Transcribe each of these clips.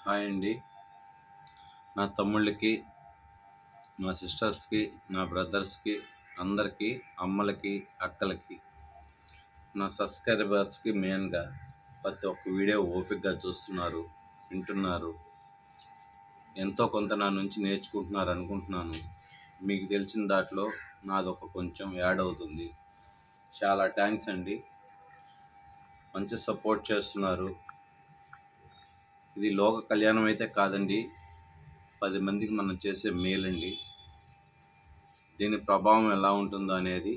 Hi అండి. నా తమ్ముళ్ళకి, నా సిస్టర్స్‌కి, నా బ్రదర్స్‌కి, అందరికీ, అమ్మలకి, అక్కలకి, నా సబ్స్క్రైబర్స్‌కి మెయిన్‌గా ప్రతి ఒక్క వీడియో ఓపికగా చూస్తున్నారు, వింటున్నారు. ఎంతో కొంత నా నుంచి నేర్చుకుంటున్నారు అనుకుంటున్నాను. మీకు తెలిసిన దాంట్లో నాదొక కొంచెం యాడ్ అవుతుంది. చాలా థ్యాంక్స్ అండి. మంచి సపోర్ట్ చేస్తున్నారు. ఇది లోక కళ్యాణం అయితే కాదండి. 10 మందికి మనం చేసే మేలండి. దీని ప్రభావం ఎలా ఉంటుందో అనేది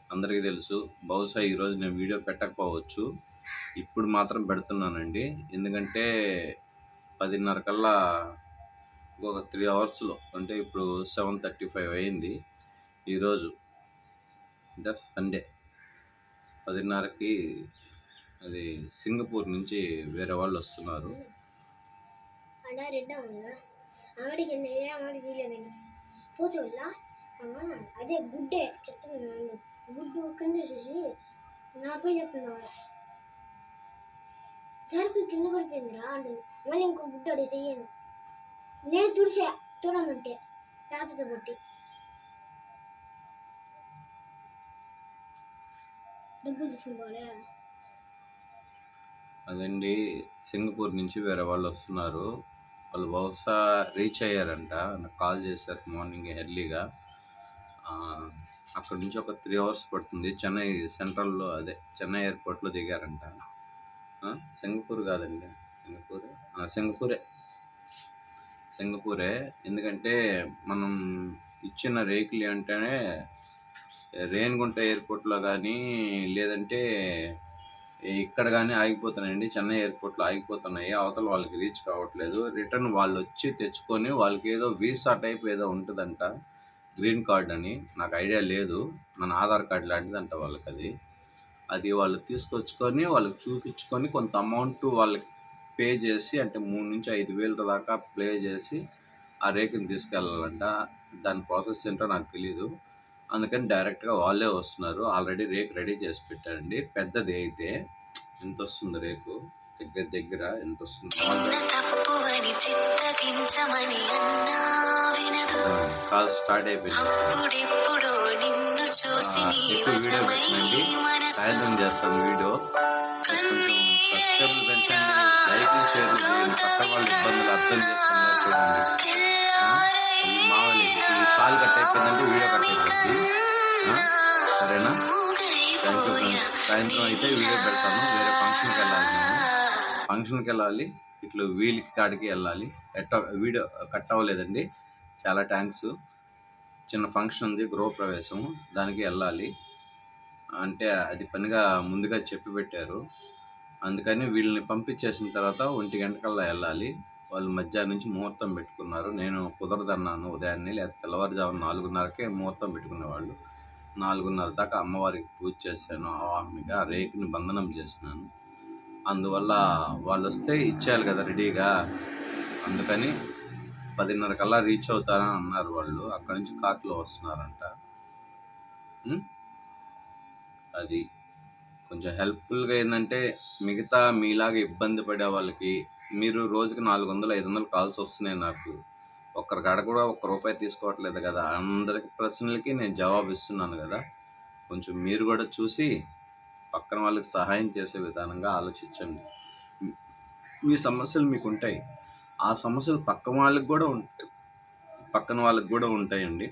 అందరికీ తెలుసు. బహుశా ఈరోజు నేను వీడియో పెట్టకపోవచ్చు. ఇప్పుడు మాత్రం పెడుతున్నానండి. ఎందుకంటే 10:30 కల్లా ఇంకొక 3 అవర్స్‌లో, అంటే ఇప్పుడు 7:35 అయింది ఈరోజు. అంటే సండే 10:30కి అది సింగపూర్ నుంచి వేరే వాళ్ళు వస్తున్నారు. అదే గుడ్డే చెప్తున్నాను. గుడ్డు కన్నేసేసి నాపై చెప్తున్నావు జరిపి కింద పడిపోయిందిరా అంటుంది. మళ్ళీ ఇంకో గుడ్డు అడిగితే ఇయ్యను. నేను చూడమంటే పేపర్తో కొట్టి డబ్బులు తీసుకుని అదండి. సింగపూర్ నుంచి వేరే వాళ్ళు వస్తున్నారు. వాళ్ళు బహుశా రీచ్ అయ్యారంట. నాకు కాల్ చేశారు మార్నింగ్ ఎర్లీగా. అక్కడ నుంచి ఒక 3 అవర్స్ పడుతుంది. చెన్నై సెంట్రల్లో, అదే చెన్నై ఎయిర్పోర్ట్లో దిగారంట. సింగపూర్ కాదండి, సింగపూరే. ఎందుకంటే మనం ఇచ్చిన రేకులు అంటేనే రేణిగుంట ఎయిర్పోర్ట్లో కానీ, లేదంటే ఇక్కడ కానీ ఆగిపోతున్నాయండి. చెన్నై ఎయిర్పోర్ట్లో ఆగిపోతున్నాయి. అవతల వాళ్ళకి రీచ్ కావట్లేదు. రిటర్న్ వాళ్ళు వచ్చి తెచ్చుకొని, వాళ్ళకి ఏదో వీసా టైప్ ఏదో ఉంటుందంట, గ్రీన్ కార్డ్ అని. నాకు ఐడియా లేదు. మన ఆధార్ కార్డ్ లాంటిదంట వాళ్ళకి. అది వాళ్ళు తీసుకొచ్చుకొని వాళ్ళకి చూపించుకొని కొంత అమౌంట్ వాళ్ళకి పే చేసి, అంటే 3,000 నుంచి 5,000 దాకా ప్లే చేసి ఆ రేకుని తీసుకెళ్ళాలంట. దాని ప్రాసెస్ ఏంటో నాకు తెలీదు. అందుకని డైరెక్ట్గా వాళ్ళే వస్తున్నారు. ఆల్రెడీ రేకు రెడీ చేసి పెట్టారండి. పెద్దది అయితే ఎంత వస్తుంది రేకు, దగ్గర ఎంత వస్తుంది కాల్ స్టార్ట్ అయిపోయింది. ఎక్కువ వీడియో పెట్టండి, సాయంత్రం చేస్తాను వీడియో. కొంచెం సబ్స్క్రైబ్ పెంచండి, లైక్ షేర్ చేయండి. పక్క వాళ్ళ ఇబ్బందులు అర్థం చేసుకున్నారు చూడండి. మా వాళ్ళు ఈ కాల్ కట్ అయిపోయిందంటే వీడియో కట్ అయిపోద్ది. సరేనా? Thank you friends. సాయంత్రం అయితే వీడియో పెడతాను. వేరే ఫంక్షన్కి వెళ్ళాలి, నేను ఫంక్షన్కి వెళ్ళాలి. ఇట్లా వీళ్ళకి కాడికి వెళ్ళాలి. వీడియో కట్ అవ్వలేదండి. చాలా థ్యాంక్స్. చిన్న ఫంక్షన్ ఉంది, గృహప్రవేశం, దానికి వెళ్ళాలి. అంటే అది పనిగా ముందుగా చెప్పి పెట్టారు. అందుకని వీళ్ళని పంపించేసిన తర్వాత 1 గంటకల్లా వెళ్ళాలి. వాళ్ళు మధ్యాహ్నం నుంచి ముహూర్తం పెట్టుకున్నారు. నేను కుదరదన్నాను ఉదయాన్నే, లేదా తెల్లవారుజామున 4:30కే ముహూర్తం పెట్టుకునేవాళ్ళు. 4:30 దాకా అమ్మవారికి పూజ చేశాను. ఆవాహనగా రేకుని బంధనం చేసినాను. అందువల్ల వాళ్ళు వస్తే ఇచ్చేయాలి కదా రెడీగా. అందుకని 10:30 కల్లా రీచ్ అవుతారని అన్నారు వాళ్ళు. అక్కడి నుంచి కార్లో వస్తున్నారంట. అది కొంచెం హెల్ప్ఫుల్గా ఏంటంటే, మిగతా మీలాగా ఇబ్బంది పడే వాళ్ళకి, మీరు రోజుకి 400, 500 కాల్స్ వస్తున్నాయి నాకు. ఒక్కరి కాడ కూడా ₹1 తీసుకోవట్లేదు కదా. అందరికి ప్రశ్నలకి నేను జవాబు ఇస్తున్నాను కదా. కొంచెం మీరు కూడా చూసి పక్కన వాళ్ళకి సహాయం చేసే విధానంగా ఆలోచించండి. మీ సమస్యలు మీకు ఉంటాయి, ఆ సమస్యలు పక్కన వాళ్ళకి కూడా ఉంటాయండి.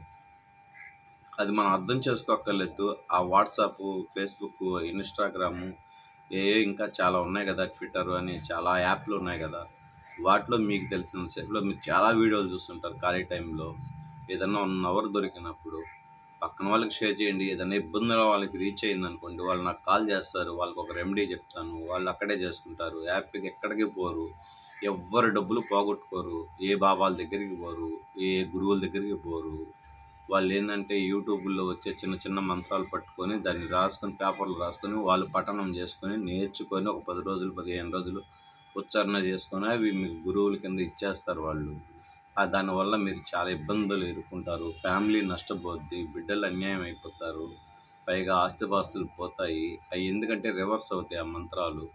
అది మనం అర్థం చేసుకోక్కర్లేదు. ఆ వాట్సాప్, ఫేస్బుక్, ఇన్స్టాగ్రాము, ఇంకా చాలా ఉన్నాయి కదా, ట్విట్టర్ అని చాలా యాప్లు ఉన్నాయి కదా. వాటిలో మీకు తెలిసిన సేపులో మీరు చాలా వీడియోలు చూస్తుంటారు. ఖాళీ టైంలో ఏదన్నా 1 అవర్ దొరికినప్పుడు పక్కన వాళ్ళకి షేర్ చేయండి. ఏదైనా ఇబ్బందులు వాళ్ళకి రీచ్ అయింది అనుకోండి, వాళ్ళు నాకు కాల్ చేస్తారు. వాళ్ళకి ఒక రెమెడీ చెప్తాను, వాళ్ళు అక్కడే చేసుకుంటారు. హ్యాపీగా ఎక్కడికి పోరు, ఎవ్వరు డబ్బులు పోగొట్టుకోరు, ఏ బాబాల దగ్గరికి పోరు, ఏ గురువుల దగ్గరికి పోరు. వాళ్ళు ఏంటంటే యూట్యూబ్లో వచ్చే చిన్న చిన్న మంత్రాలు పట్టుకొని దాన్ని రాసుకొని, పేపర్లు రాసుకొని, వాళ్ళు పఠనం చేసుకొని నేర్చుకొని ఒక 10 రోజులు 15 రోజులు ఉచ్చారణ చేసుకొని అవి మీకు గురువుల కింద ఇచ్చేస్తారు వాళ్ళు. దానివల్ల మీరు చాలా ఇబ్బందులు ఎదుర్కొంటారు. ఫ్యామిలీ నష్టపోద్ది, బిడ్డలు అన్యాయం అయిపోతారు, పైగా ఆస్తిపాస్తులు పోతాయి. అవి ఎందుకంటే రివర్స్ అవుతాయి ఆ మంత్రాలు.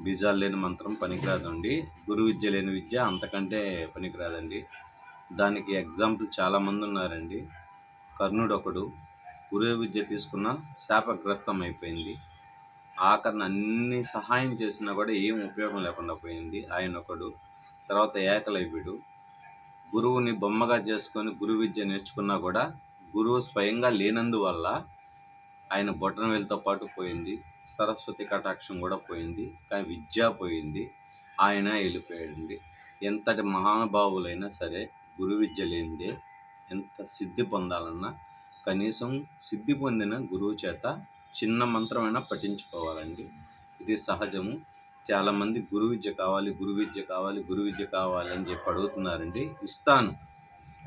బీజాలు లేని మంత్రం పనికిరాదండి. గురు విద్య లేని విద్య అంతకంటే పనికిరాదండి. దానికి ఎగ్జాంపుల్ చాలామంది ఉన్నారండి. కర్ణుడు ఒకడు గురు విద్య తీసుకున్న శాపగ్రస్తం అయిపోయింది. ఆఖరిని అన్ని సహాయం చేసినా కూడా ఏం ఉపయోగం లేకుండా పోయింది ఆయన ఒకడు. తర్వాత ఏకలవ్యుడు గురువుని బొమ్మగా చేసుకొని గురు విద్య నేర్చుకున్నా కూడా గురువు స్వయంగా లేనందువల్ల ఆయన బొటనవేలుతో పాటు పోయింది. సరస్వతి కటాక్షం కూడా పోయింది. కానీ విద్య పోయింది. ఆయన వెళ్ళిపోయాడండి. ఎంతటి మహానుభావులైనా సరే గురు విద్య లేనిదే ఎంత సిద్ధి పొందాలన్నా కనీసం సిద్ధి పొందిన గురువు చేత చిన్న మంత్రమైనా పఠించుకోవాలండి. ఇది సహజము. చాలామంది గురు విద్య కావాలి, గురు విద్య కావాలి, గురు విద్య కావాలి అని చెప్పి అడుగుతున్నారండి. ఇస్తాను.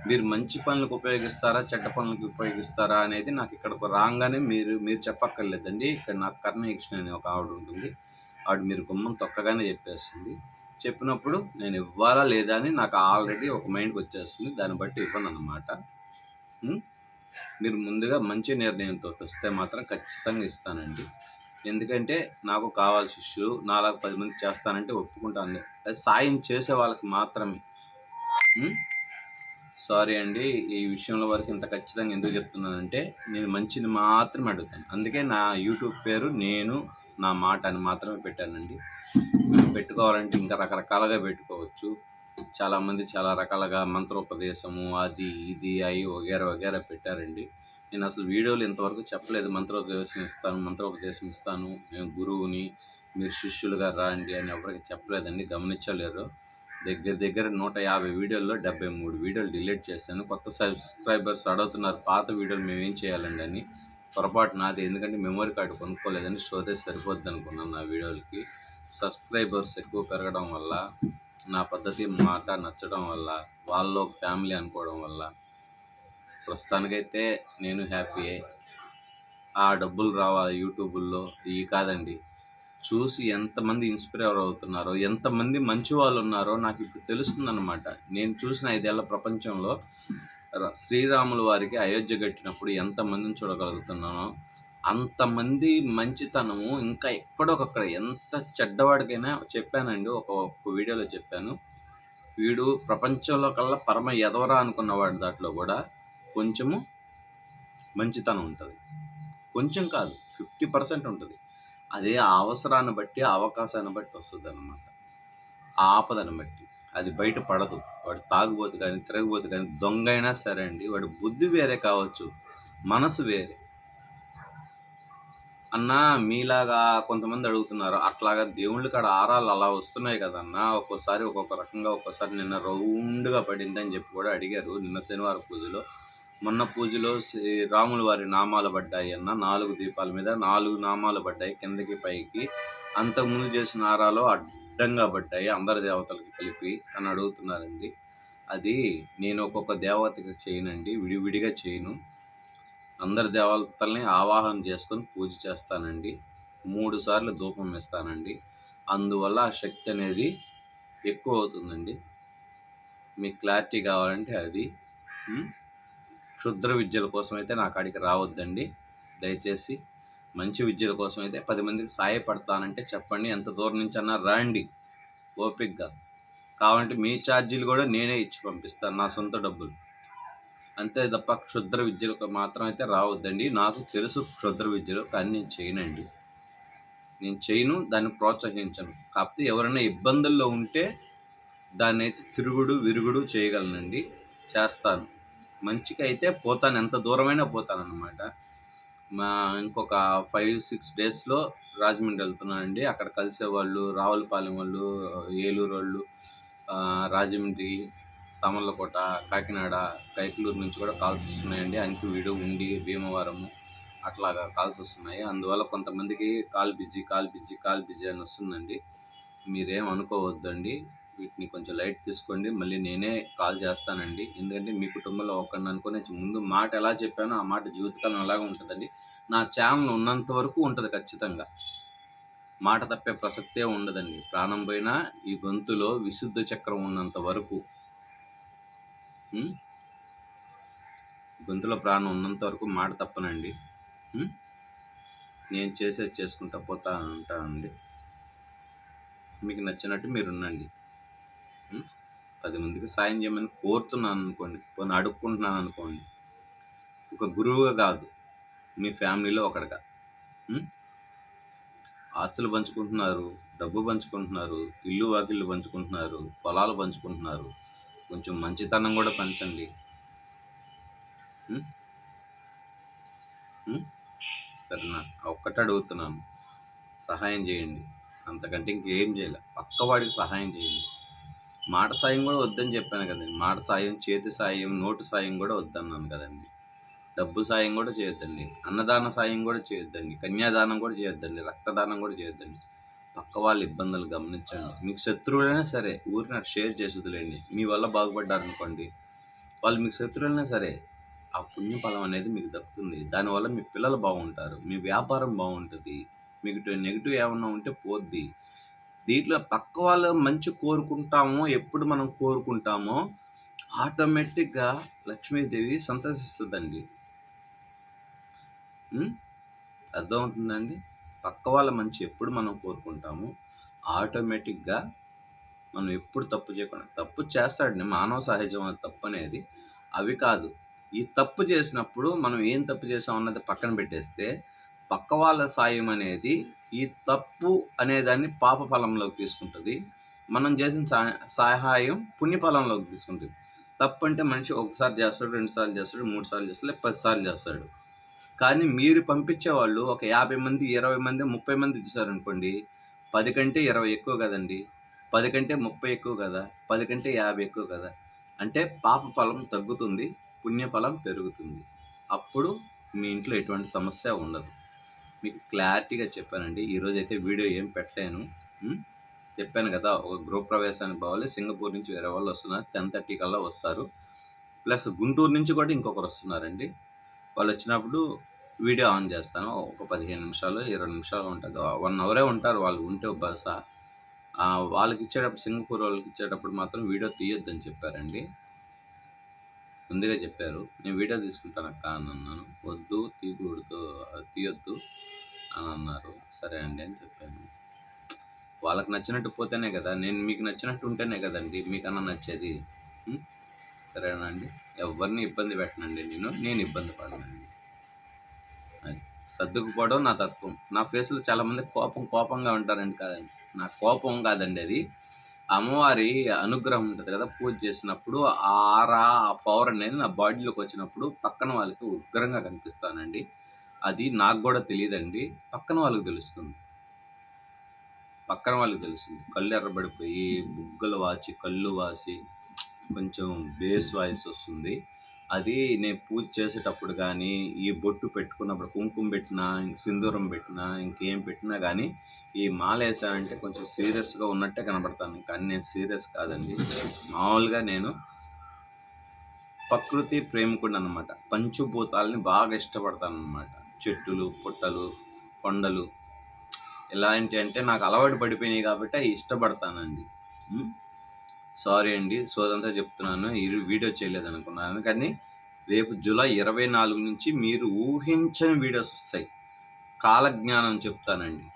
మీరు మంచి పనులకు ఉపయోగిస్తారా, చెడ్డ పనులకు ఉపయోగిస్తారా అనేది నాకు ఇక్కడికి రాగానే మీరు చెప్పక్కర్లేదండి. ఇక్కడ నాకు కర్ణయక్షణ అనే ఒక ఆవిడ ఉంటుంది. ఆవిడ మీరు గుమ్మం తొక్కగానే చెప్పేస్తుంది. చెప్పినప్పుడు నేను ఇవ్వాలా లేదా అని నాకు ఆల్రెడీ ఒక మైండ్కి వచ్చేస్తుంది. దాన్ని బట్టి ఇవ్వను అన్నమాట. మీరు ముందుగా మంచి నిర్ణయంతో వస్తే మాత్రం ఖచ్చితంగా ఇస్తానండి. ఎందుకంటే నాకు కావాలి శిష్యులు, నాలాగా 10 మంది చేస్తానంటే ఒప్పుకుంటాను. అది సాయం చేసే వాళ్ళకి మాత్రమే. సారీ అండి, ఈ విషయంలో వరకు ఇంత ఖచ్చితంగా ఎందుకు చెప్తున్నానంటే నేను మంచిని మాత్రమే అడుగుతాను. అందుకే నా యూట్యూబ్ పేరు నేను నా మాట అని మాత్రమే పెట్టానండి. పెట్టుకోవాలంటే ఇంకా రకరకాలుగా పెట్టుకోవచ్చు. చాలామంది చాలా రకాలుగా మంత్రోపదేశము అది ఇది అవి వగేరా వగేరా పెట్టారండి. నేను అసలు వీడియోలు ఇంతవరకు చెప్పలేదు మంత్రోపదేశం ఇస్తాను నేను గురువుని, మీరు శిష్యులుగా రాండి అని ఎవరికి చెప్పలేదండి. గమనించలేరు. దగ్గర 150 వీడియోల్లో 73 వీడియోలు డిలీట్ చేశాను. కొత్త సబ్స్క్రైబర్స్ అడుగుతున్నారు పాత వీడియోలు మేము ఏం చేయాలండి అని. పొరపాటు నాది. ఎందుకంటే మెమరీ కార్డు కొనుక్కోలేదని, స్టోరేజ్ సరిపోద్ది అనుకున్నాను నా వీడియోలకి. సబ్స్క్రైబర్స్ ఎక్కువ పెరగడం వల్ల, నా పద్ధతి మాట నచ్చడం వల్ల, వాళ్ళు ఒక ఫ్యామిలీ అనుకోవడం వల్ల ప్రస్తుతానికైతే నేను హ్యాపీయే. ఆ డబ్బులు రావాలి యూట్యూబుల్లో ఇవి కాదండి. చూసి ఎంతమంది ఇన్స్పైర్ అవుతున్నారో, ఎంతమంది మంచి వాళ్ళు ఉన్నారో నాకు ఇప్పుడు తెలుస్తుందన్నమాట. నేను చూసిన 5 ఏళ్ల ప్రపంచంలో శ్రీరాముల వారికి అయోధ్య కట్టినప్పుడు ఎంతమందిని చూడగలుగుతున్నానో అంతమంది మంచితనము ఇంకా ఎక్కడొకక్కడ. ఎంత చెడ్డవాడికైనా చెప్పానండి, ఒక వీడియోలో చెప్పాను, వీడు ప్రపంచంలో కల్లా పరమ ఎదవరా అనుకున్నవాడి దాంట్లో కూడా కొంచెము మంచితనం ఉంటుంది. కొంచెం కాదు, 50% ఉంటుంది. అదే అవసరాన్ని బట్టి, అవకాశాన్ని బట్టి వస్తుంది అన్నమాట. ఆపదని బట్టి అది బయట పడదు. వాడు తాగుబోతు కానీ, తిరగబోతు కానీ, దొంగ అయినా సరే అండి, వాడి బుద్ధి వేరే కావచ్చు, మనసు వేరే. అన్నా మీలాగా కొంతమంది అడుగుతున్నారు, అట్లాగా దేవుళ్ళ కాడ ఆరాలు అలా వస్తున్నాయి కదన్నా, ఒక్కోసారి ఒక్కొక్క రకంగా, ఒక్కోసారి నిన్న రౌండ్గా పడిందని చెప్పి కూడా అడిగారు నిన్న శనివారం పూజలో. మొన్న పూజలో రాముల వారి నామాలు పడ్డాయి అన్న, 4 దీపాల మీద 4 నామాలు పడ్డాయి కిందకి పైకి. అంతకుముందు చేసిన ఆరాలో అడ్డంగా పడ్డాయి అందరి దేవతలకి కలిపి అని అడుగుతున్నారండి. అది నేను ఒక్కొక్క దేవతకి చేయనండి, విడివిడిగా చేయను. అందరి దేవతల్ని ఆవాహన చేసుకొని పూజ చేస్తానండి. 3 సార్లు ధూపం ఇస్తానండి. అందువల్ల ఆ శక్తి అనేది ఎక్కువ అవుతుందండి. మీకు క్లారిటీ కావాలంటే అది. క్షుద్ర విద్యల కోసం అయితే నా కాడికి రావద్దండి దయచేసి. మంచి విద్యల కోసం అయితే 10 మందికి సాయపడతానంటే చెప్పండి, ఎంత దూరం నుంచి అన్నా రండి ఓపిక్గా. కావాలంటే మీ ఛార్జీలు కూడా నేనే ఇచ్చి పంపిస్తాను, నా సొంత డబ్బులు. అంతే తప్ప క్షుద్ర విద్యలకు మాత్రం అయితే రావద్దండి. నాకు తెలుసు క్షుద్ర విద్యలు, కానీ నేను చేయనండి. నేను చేయను, దాన్ని ప్రోత్సహించను. కాకపోతే ఎవరైనా ఇబ్బందుల్లో ఉంటే దాన్ని అయితే తిరుగుడు విరుగుడు చేయగలనండి, చేస్తాను. మంచికి అయితే పోతాను, ఎంత దూరమైనా పోతాను అన్నమాట. ఇంకొక 5-6 డేస్లో రాజమండ్రి వెళ్తున్నానండి. అక్కడ కలిసేవాళ్ళు రావులపాలెం వాళ్ళు, ఏలూరు వాళ్ళు, రాజమండ్రి, సామర్లకోట, కాకినాడ, కైకలూరు నుంచి కూడా కాల్స్ వస్తున్నాయండి. అంకివీడు, ఉండి, భీమవరము అట్లాగా కాల్స్ వస్తున్నాయి. అందువల్ల కొంతమందికి కాల్ బిజీ అని వస్తుందండి. మీరేం అనుకోవద్దండి, వీటిని కొంచెం లైట్ తీసుకోండి. మళ్ళీ నేనే కాల్ చేస్తానండి. ఎందుకంటే మీ కుటుంబంలో ఒకరిని అనుకునే ముందు మాట ఎలా చెప్పానో ఆ మాట జీవితకాలం అలాగే ఉంటుందండి. నా ఛానల్ ఉన్నంత వరకు ఉంటుంది ఖచ్చితంగా. మాట తప్పే ప్రసక్తే ఉండదండి. ప్రాణం పోయినా ఈ గొంతులో విశుద్ధ చక్రం ఉన్నంత వరకు, గొంతులో ప్రాణం ఉన్నంత వరకు మాట తప్పనండి. నేను చేసేది చేసుకుంటా పోతా ఉంటానండి. మీకు నచ్చినట్టు మీరు ఉండండి. 10 మందికి సాయం చేయమని కోరుతున్నాను అనుకోండి, పోనీ అడుక్కుంటున్నాను అనుకోండి, ఒక గురువుగా కాదు, మీ ఫ్యామిలీలో ఒకటిగా. ఆస్తులు పంచుకుంటున్నారు, డబ్బు పంచుకుంటున్నారు, ఇల్లు వాకిళ్ళు పంచుకుంటున్నారు, పొలాలు పంచుకుంటున్నారు, కొంచెం మంచితనం కూడా పంచండి. సరేనా? ఒక్కటి అడుగుతున్నాను, సహాయం చేయండి. అంతకంటే ఇంకేం చేయలే. పక్కవాడికి సహాయం చేయండి. మాట సాయం కూడా వద్దని చెప్పాను కదండి. మాట సాయం, చేతి సాయం, నోటు సాయం కూడా వద్దన్నాను కదండి. డబ్బు సాయం కూడా చేయొద్దండి. అన్నదాన సాయం కూడా చేయొద్దండి. కన్యాదానం కూడా చేయొద్దండి. రక్తదానం కూడా చేయొద్దండి. పక్క వాళ్ళ ఇబ్బందులు గమనించండి. మీకు శత్రువులైనా సరే ఊరిని షేర్ చేసేదిలేండి. మీ వల్ల బాగుపడ్డారనుకోండి, వాళ్ళు మీకు శత్రువులైనా సరే ఆ పుణ్యఫలం అనేది మీకు దక్కుతుంది. దానివల్ల మీ పిల్లలు బాగుంటారు, మీ వ్యాపారం బాగుంటుంది, మీకు నెగిటివ్ ఏమన్నా ఉంటే పోద్ది. దీంట్లో పక్క వాళ్ళ మంచి కోరుకుంటామో, ఎప్పుడు మనం కోరుకుంటామో ఆటోమేటిక్గా లక్ష్మీదేవి సంతసిస్తుందండి. అర్థమవుతుందండి? పక్క వాళ్ళ మంచి ఎప్పుడు మనం కోరుకుంటామో ఆటోమేటిక్గా మనం ఎప్పుడు తప్పు చేయకుండా, తప్పు చేస్తాడండి, మానవ సహజం అది తప్పు అనేది. అవి కాదు, ఈ తప్పు చేసినప్పుడు మనం ఏం తప్పు చేసాం అన్నది పక్కన పెట్టేస్తే, పక్క వాళ్ళ సాయం అనేది ఈ తప్పు అనేదాన్ని పాప ఫలంలోకి తీసుకుంటుంది. మనం చేసిన సహాయం పుణ్యఫలంలోకి తీసుకుంటుంది. తప్పు అంటే మనిషి ఒకసారి చేస్తాడు, 2 సార్లు చేస్తాడు, 3 సార్లు చేస్తాడు, లేక 10 సార్లు చేస్తాడు. కానీ మీరు పంపించేవాళ్ళు ఒక 50 మంది, 20 మంది, 30 మంది చూసారనుకోండి, 10 కంటే 20 ఎక్కువ కదండి. 10 కంటే 30 ఎక్కువ కదా, 10 కంటే 50 ఎక్కువ కదా. అంటే పాప ఫలం తగ్గుతుంది, పుణ్యఫలం పెరుగుతుంది. అప్పుడు మీ ఇంట్లో ఎటువంటి సమస్య ఉండదు. మీకు క్లారిటీగా చెప్పానండి. ఈరోజైతే వీడియో ఏం పెట్టలేను. చెప్పాను కదా, ఒక గృహప్రవేశానికి పోవాలి. సింగపూర్ నుంచి వేరే వాళ్ళు వస్తున్నారు, 10:30 కల్లా వస్తారు. ప్లస్ గుంటూరు నుంచి కూడా ఇంకొకరు వస్తున్నారండి. వాళ్ళు వచ్చినప్పుడు వీడియో ఆన్ చేస్తాను. ఒక 15 నిమిషాలు, 20 నిమిషాలు ఉంటుంది. 1 అవరే ఉంటారు వాళ్ళు ఉంటే బహుశా. వాళ్ళకి ఇచ్చేటప్పుడు, సింగపూర్ వాళ్ళకి ఇచ్చేటప్పుడు మాత్రం వీడియో తీయొద్దని చెప్పారండి. ముందుగా చెప్పారు. నేను వీడియో తీసుకుంటాను అక్క అని అన్నాను. వద్దు, తీయొద్దు అని అన్నారు. సరే అండి అని చెప్పాను. వాళ్ళకి నచ్చినట్టు పోతేనే కదా, నేను మీకు నచ్చినట్టు ఉంటేనే కదండి మీకన్నా నచ్చేది. సరేనా అండి? ఎవరిని ఇబ్బంది పెట్టనండి, నేను ఇబ్బంది పడనండి. అది సర్దుకుపోవడం నా తత్వం. నా ఫేస్లో చాలామంది కోపంగా ఉంటారండి. కాదండి, నా కోపం కాదండి, అది అమ్మవారి అనుగ్రహం ఉంటుంది కదా. పూజ చేసినప్పుడు ఆ ఆరా, ఆ పవర్ అనేది నా బాడీలోకి వచ్చినప్పుడు పక్కన వాళ్ళకి ఉగ్రంగా కనిపిస్తానండి. అది నాకు కూడా తెలియదండి, పక్కన వాళ్ళకి తెలుస్తుంది. కళ్ళు ఎర్రబడిపోయి, బుగ్గలు వాచి, కళ్ళు వాసి, కొంచెం బేస్ వాయిస్ వస్తుంది. అది నేను పూజ చేసేటప్పుడు కానీ, ఈ బొట్టు పెట్టుకున్నప్పుడు, కుంకుమ పెట్టినా, సింధూరం పెట్టినా, ఇంకేం పెట్టినా కానీ, ఈ మాల వేసానంటే కొంచెం సీరియస్గా ఉన్నట్టే కనబడతాను. కానీ నేను సీరియస్ కాదండి. మామూలుగా నేను ప్రకృతి ప్రేమికుడు అనమాట. పంచభూతాలని బాగా ఇష్టపడతాను అనమాట. చెట్టులు, పుట్టలు, కొండలు ఎలాంటి అంటే నాకు అలవాటు పడిపోయినాయి కాబట్టి అవి ఇష్టపడతానండి. సారీ అండి, సోదంతా చెప్తున్నాను. ఈ వీడియో చేయలేదనుకున్నాను, కానీ రేపు జూలై 24 నుంచి మీరు ఊహించని వీడియోస్ వస్తాయి. కాలజ్ఞానం చెప్తానండి,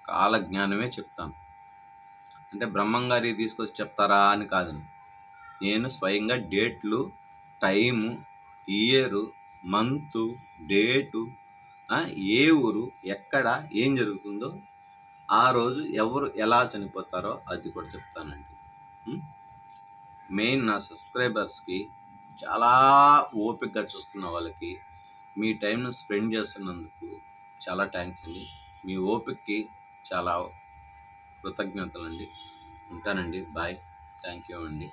కాలజ్ఞానమే చెప్తాను. అంటే బ్రహ్మంగారి తీసుకొచ్చి చెప్తారా అని కాదండి. నేను స్వయంగా డేట్లు, టైము, ఇయరు, మంతు, డేటు, ఏ ఊరు, ఎక్కడ ఏం జరుగుతుందో, ఆ రోజు ఎవరు ఎలా చనిపోతారో అది కూడా చెప్తానండి. మెయిన్ నా సబ్స్క్రైబర్స్కి, చాలా ఓపికగా చూస్తున్న వాళ్ళకి, మీ టైంను స్పెండ్ చేస్తున్నందుకు చాలా థ్యాంక్స్ అండి. మీ ఓపికకి చాలా కృతజ్ఞతలండి. ఉంటానండి, బాయ్. థ్యాంక్ యూ అండి.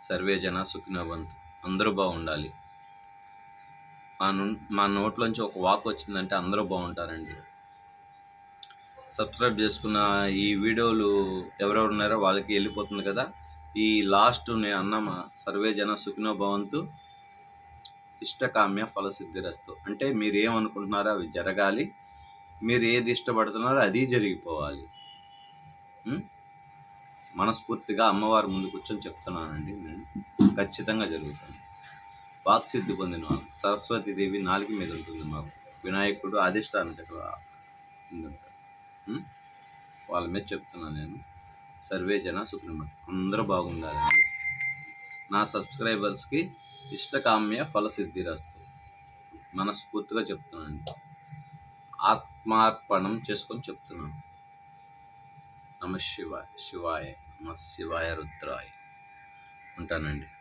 సర్వే జన సుఖినో భవంతు. అందరూ బాగుండాలి. మా నోట్లోంచి ఒక వాక్ వచ్చిందంటే అందరూ బాగుంటారండి. సబ్స్క్రైబ్ చేసుకున్న ఈ వీడియోలు ఎవరెవరు ఉన్నారో వాళ్ళకి వెళ్ళిపోతుంది కదా. ఈ లాస్ట్ నేను అన్నమా, సర్వే జన సుఖినో భవంతు, ఇష్టకామ్య ఫలసిద్ధిరస్తు. అంటే మీరు ఏమనుకుంటున్నారో అవి జరగాలి, మీరు ఏది ఇష్టపడుతున్నారో అది జరిగిపోవాలి. మనస్ఫూర్తిగా అమ్మవారి ముందు కూర్చొని చెప్తున్నానండి, నేను ఖచ్చితంగా జరుగుతుంది. వాక్సిద్ధి పొందిన వాళ్ళు, సరస్వతీదేవి నాలుగు మీద ఉంటుంది మాకు, వినాయకుడు అధిష్టానం ఉంటుంది. వాళ్ళ మీద చెప్తున్నాను నేను. సర్వే జన సుఖినో అందరూ బాగుండాలండి. నా సబ్స్క్రైబర్స్కి ఇష్టకామ్య ఫలసిద్ధిరస్తు మనస్ఫూర్తిగా చెప్తున్నాను. ఆత్మార్పణం చేసుకొని చెప్తున్నాను. నమ శివాయ శివాయ నమ శివాయ రుద్రాయ. ఉంటానండి.